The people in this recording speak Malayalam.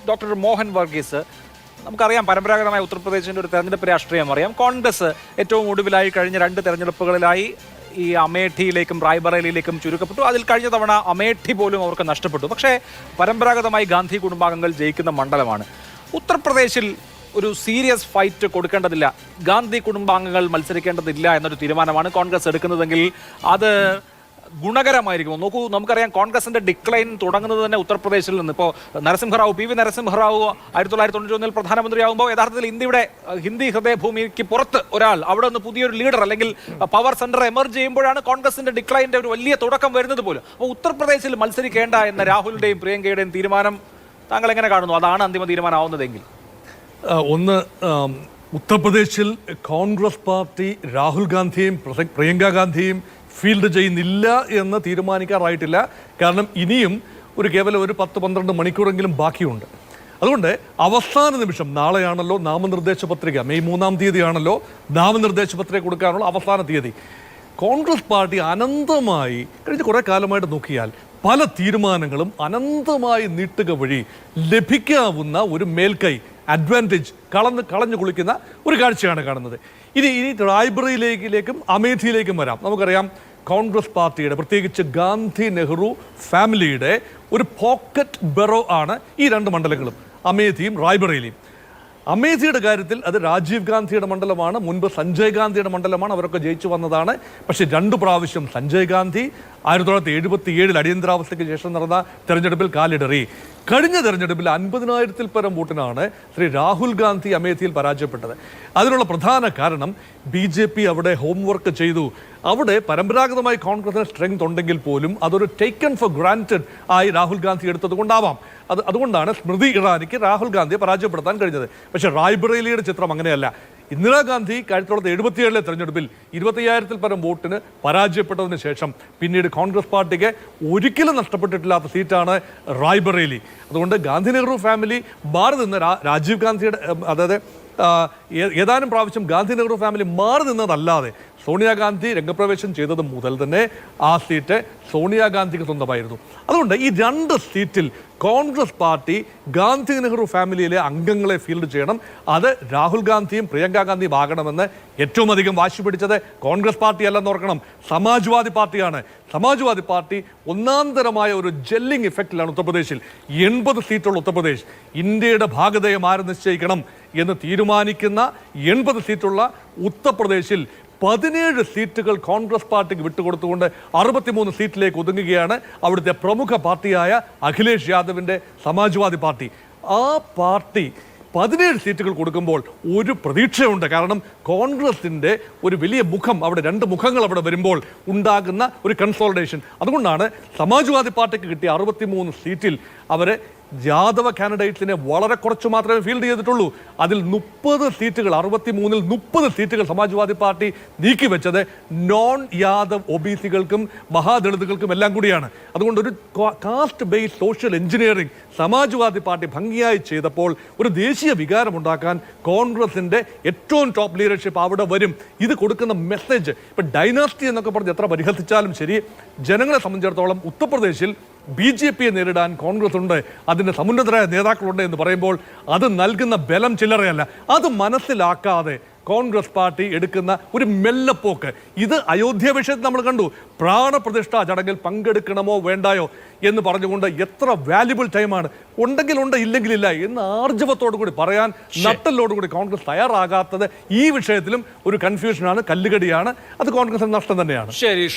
ഡോക്ടർ മോഹൻ വർഗീസ്, നമുക്കറിയാം പരമ്പരാഗതമായ ഉത്തർപ്രദേശിൻ്റെ ഒരു തെരഞ്ഞെടുപ്പ് രാഷ്ട്രീയം അറിയാം. കോൺഗ്രസ് ഏറ്റവും ഒടുവിലായി കഴിഞ്ഞ 2 തെരഞ്ഞെടുപ്പുകളിലായി ഈ അമേഠിയിലേക്കും റായ്ബറേലിയിലേക്കും ചുരുക്കപ്പെട്ടു. അതിൽ കഴിഞ്ഞ തവണ അമേഠി പോലും അവർക്ക് നഷ്ടപ്പെട്ടു. പക്ഷേ പരമ്പരാഗതമായി ഗാന്ധി കുടുംബാംഗങ്ങൾ ജയിക്കുന്ന മണ്ഡലമാണ്. ഉത്തർപ്രദേശിൽ ഒരു സീരിയസ് ഫൈറ്റ് കൊടുക്കേണ്ടതില്ല, ഗാന്ധി കുടുംബാംഗങ്ങൾ മത്സരിക്കേണ്ടതില്ല എന്നൊരു തീരുമാനമാണ് കോൺഗ്രസ് എടുക്കുന്നതെങ്കിൽ അത് ഗുണകരമായിരിക്കും. നോക്കൂ, നമുക്കറിയാം കോൺഗ്രസിന്റെ ഡിക്ലൈൻ തുടങ്ങുന്നത് തന്നെ ഉത്തർപ്രദേശിൽ നിന്ന്. ഇപ്പോൾ നരസിംഹറാവു, PV നരസിംഹറാവു 1991 പ്രധാനമന്ത്രിയാകുമ്പോൾ യഥാർത്ഥത്തിൽ ഇന്ത്യയുടെ ഹിന്ദി ഹൃദയഭൂമിക്ക് പുറത്ത് ഒരാൾ അവിടെ നിന്ന് പുതിയൊരു ലീഡർ അല്ലെങ്കിൽ പവർ സെന്റർ എമർജ് ചെയ്യുമ്പോഴാണ് കോൺഗ്രസിന്റെ ഡിക്ലൈൻ്റെ ഒരു വലിയ തുടക്കം വരുന്നത് പോലും. അപ്പോൾ ഉത്തർപ്രദേശിൽ മത്സരിക്കേണ്ട എന്ന രാഹുലിന്റെയും പ്രിയങ്കയുടെയും തീരുമാനം താങ്കൾ എങ്ങനെ കാണുന്നു? അതാണ് അന്തിമ തീരുമാനമാവുന്നതെങ്കിൽ. ഒന്ന്, ഉത്തർപ്രദേശിൽ കോൺഗ്രസ് പാർട്ടി രാഹുൽ ഗാന്ധിയും പ്രിയങ്ക ഗാന്ധിയും ഫീൽഡ് ചെയ്യുന്നില്ല എന്ന് തീരുമാനിക്കാറായിട്ടില്ല. കാരണം ഇനിയും കേവലം ഒരു 10-12 മണിക്കൂറെങ്കിലും ബാക്കിയുണ്ട്. അതുകൊണ്ട് അവസാന നിമിഷം, നാളെയാണല്ലോ നാമനിർദ്ദേശ പത്രിക, മെയ് 3-ാം തീയതിയാണല്ലോ നാമനിർദ്ദേശ പത്രിക കൊടുക്കാനുള്ള അവസാന തീയതി. കോൺഗ്രസ് പാർട്ടി അനന്തമായി കഴിഞ്ഞ കുറേ കാലമായിട്ട് നോക്കിയാൽ പല തീരുമാനങ്ങളും അനന്തമായി നീട്ടുക വഴി ലഭിക്കാവുന്ന ഒരു മേൽക്കൈ, അഡ്വാൻറ്റേജ് കളഞ്ഞു കുളിക്കുന്ന ഒരു കാഴ്ചയാണ് കാണുന്നത്. ഇനി റായ്ബറേലിയിലേക്കും അമേഠിയിലേക്കും വരാം. നമുക്കറിയാം കോൺഗ്രസ് പാർട്ടിയുടെ, പ്രത്യേകിച്ച് ഗാന്ധി നെഹ്റു ഫാമിലിയുടെ ഒരു പോക്കറ്റ് ബെറോ ആണ് ഈ 2 മണ്ഡലങ്ങളും, അമേഠിയും റായ്ബറേലിയും. അമേഠിയുടെ കാര്യത്തിൽ അത് രാജീവ് ഗാന്ധിയുടെ മണ്ഡലമാണ്, മുൻപ് സഞ്ജയ് ഗാന്ധിയുടെ മണ്ഡലമാണ്, അവരൊക്കെ ജയിച്ചു വന്നതാണ്. പക്ഷേ 2 പ്രാവശ്യം സഞ്ജയ് ഗാന്ധി 1977 അടിയന്തരാവസ്ഥയ്ക്ക് ശേഷം നടന്ന തെരഞ്ഞെടുപ്പിൽ കാലിടറി. കഴിഞ്ഞ തെരഞ്ഞെടുപ്പിൽ 50,000-ൽ പരം വോട്ടിനാണ് ശ്രീ രാഹുൽ ഗാന്ധി അമേഠിയിൽ പരാജയപ്പെട്ടത്. അതിനുള്ള പ്രധാന കാരണം BJP അവിടെ ഹോംവർക്ക് ചെയ്തു. അവിടെ പരമ്പരാഗതമായി കോൺഗ്രസിന് സ്ട്രെങ്ത് ഉണ്ടെങ്കിൽ പോലും അതൊരു ടേക്കൺ ഫോർ ഗ്രാൻറ്റഡ് ആയി രാഹുൽ ഗാന്ധി എടുത്തത് കൊണ്ടാവാം. അതുകൊണ്ടാണ് സ്മൃതി ഇറാനിക്ക് രാഹുൽ ഗാന്ധിയെ പരാജയപ്പെടുത്താൻ കഴിഞ്ഞത്. പക്ഷേ റായ്ബറേലിയുടെ ചിത്രം അങ്ങനെയല്ല. ഇന്ദിരാഗാന്ധി 1977 തെരഞ്ഞെടുപ്പിൽ 25,000-ൽ പരം വോട്ടിന് പരാജയപ്പെട്ടതിന് ശേഷം പിന്നീട് കോൺഗ്രസ് പാർട്ടിക്ക് ഒരിക്കലും നഷ്ടപ്പെട്ടിട്ടില്ലാത്ത സീറ്റാണ് റായ്ബറേലി. അതുകൊണ്ട് ഗാന്ധി നെഹ്റു ഫാമിലി മാറി നിന്ന് രാജീവ് ഗാന്ധിയുടെ, അതായത് ഏതാനും പ്രാവശ്യം ഗാന്ധി നെഹ്റു ഫാമിലി മാറി നിന്നതല്ലാതെ സോണിയാഗാന്ധി രംഗപ്രവേശം ചെയ്തത് മുതൽ തന്നെ ആ സീറ്റ് സോണിയാഗാന്ധിക്ക് സ്വന്തമായിരുന്നു. അതുകൊണ്ട് ഈ 2 സീറ്റിൽ കോൺഗ്രസ് പാർട്ടി ഗാന്ധി നെഹ്റു ഫാമിലിയിലെ അംഗങ്ങളെ ഫീൽഡ് ചെയ്യണം. അത് രാഹുൽ ഗാന്ധിയും പ്രിയങ്ക ഗാന്ധിയും ആകണമെന്ന് ഏറ്റവും അധികം വാശി പിടിച്ചത് കോൺഗ്രസ് പാർട്ടി അല്ലെന്ന് ഓർക്കണം, സമാജ്വാദി പാർട്ടിയാണ്. സമാജ്വാദി പാർട്ടി ഒന്നാന്തരമായ ഒരു ജെല്ലിംഗ് ഇഫക്റ്റിലാണ് ഉത്തർപ്രദേശിൽ. 80 സീറ്റുള്ള ഉത്തർപ്രദേശ്, ഇന്ത്യയുടെ ഭാഗധേയം ആര് നിശ്ചയിക്കണം എന്ന് തീരുമാനിക്കുന്ന 80 സീറ്റുള്ള ഉത്തർപ്രദേശിൽ 17 സീറ്റുകൾ കോൺഗ്രസ് പാർട്ടിക്ക് വിട്ടുകൊടുത്തുകൊണ്ട് 63 സീറ്റിലേക്ക് ഒതുങ്ങുകയാണ് അവിടുത്തെ പ്രമുഖ പാർട്ടിയായ അഖിലേഷ് യാദവിൻ്റെ സമാജ്വാദി പാർട്ടി. ആ പാർട്ടി 17 സീറ്റുകൾ കൊടുക്കുമ്പോൾ ഒരു പ്രതീക്ഷയുണ്ട്. കാരണം കോൺഗ്രസിൻ്റെ ഒരു വലിയ മുഖം, അവിടെ 2 മുഖങ്ങൾ അവിടെ വരുമ്പോൾ ഉണ്ടാകുന്ന ഒരു കൺസോളിഡേഷൻ. അതുകൊണ്ടാണ് സമാജ്വാദി പാർട്ടിക്ക് കിട്ടിയ 63 സീറ്റിൽ അവരെ യാദവ കാൻഡിഡേറ്റ്സിനെ വളരെ കുറച്ച് മാത്രമേ ഫീൽഡ് ചെയ്തിട്ടുള്ളൂ. അതിൽ 30 സീറ്റുകൾ, 63-ൽ 30 സീറ്റുകൾ സമാജ്വാദി പാർട്ടി നീക്കിവെച്ചത് നോൺ യാദവ് OBCകൾക്കും മഹാദളിതുകൾക്കും എല്ലാം കൂടിയാണ്. അതുകൊണ്ട് ഒരു caste based social engineering Samajwadi party ഭംഗിയായി ചെയ്തപ്പോൾ ഒരു ദേശീയ വികാരമുണ്ടാക്കാൻ കോൺഗ്രസിൻ്റെ ഏറ്റവും ടോപ്പ് ലീഡർഷിപ്പ് അവിടെ വരും. ഇത് കൊടുക്കുന്ന മെസ്സേജ്, ഇപ്പം ഡൈനാസ്റ്റി എന്നൊക്കെ പറഞ്ഞ് എത്ര പരിഹസിച്ചാലും ശരി, ജനങ്ങളെ സംബന്ധിച്ചിടത്തോളം ഉത്തർപ്രദേശിൽ BJPയെ നേരിടാൻ കോൺഗ്രസ് ഉണ്ട്, അതിൻ്റെ സമുന്നതരായ നേതാക്കളുണ്ട് എന്ന് പറയുമ്പോൾ അത് നൽകുന്ന ബലം ചില്ലറയല്ല. അത് മനസ്സിലാക്കാതെ കോൺഗ്രസ് പാർട്ടി എടുക്കുന്ന ഒരു മെല്ലപ്പോക്ക്, ഇത് അയോധ്യ വിഷയത്തിൽ നമ്മൾ കണ്ടു. പ്രാണപ്രതിഷ്ഠാ ചടങ്ങിൽ പങ്കെടുക്കണമോ വേണ്ടായോ എന്ന് പറഞ്ഞുകൊണ്ട് എത്ര വാല്യുബിൾ ടൈമാണ്, ഉണ്ടെങ്കിൽ ഉണ്ട്, ഇല്ലെങ്കിൽ ഇല്ല എന്ന് ആർജവത്തോടു കൂടി പറയാൻ നട്ടലോടുകൂടി കോൺഗ്രസ് തയ്യാറാകാത്തത് ഈ വിഷയത്തിലും ഒരു കൺഫ്യൂഷനാണ്, കല്ലുകടിയാണ്. അത് കോൺഗ്രസിന് നഷ്ടം തന്നെയാണ്. ശരി.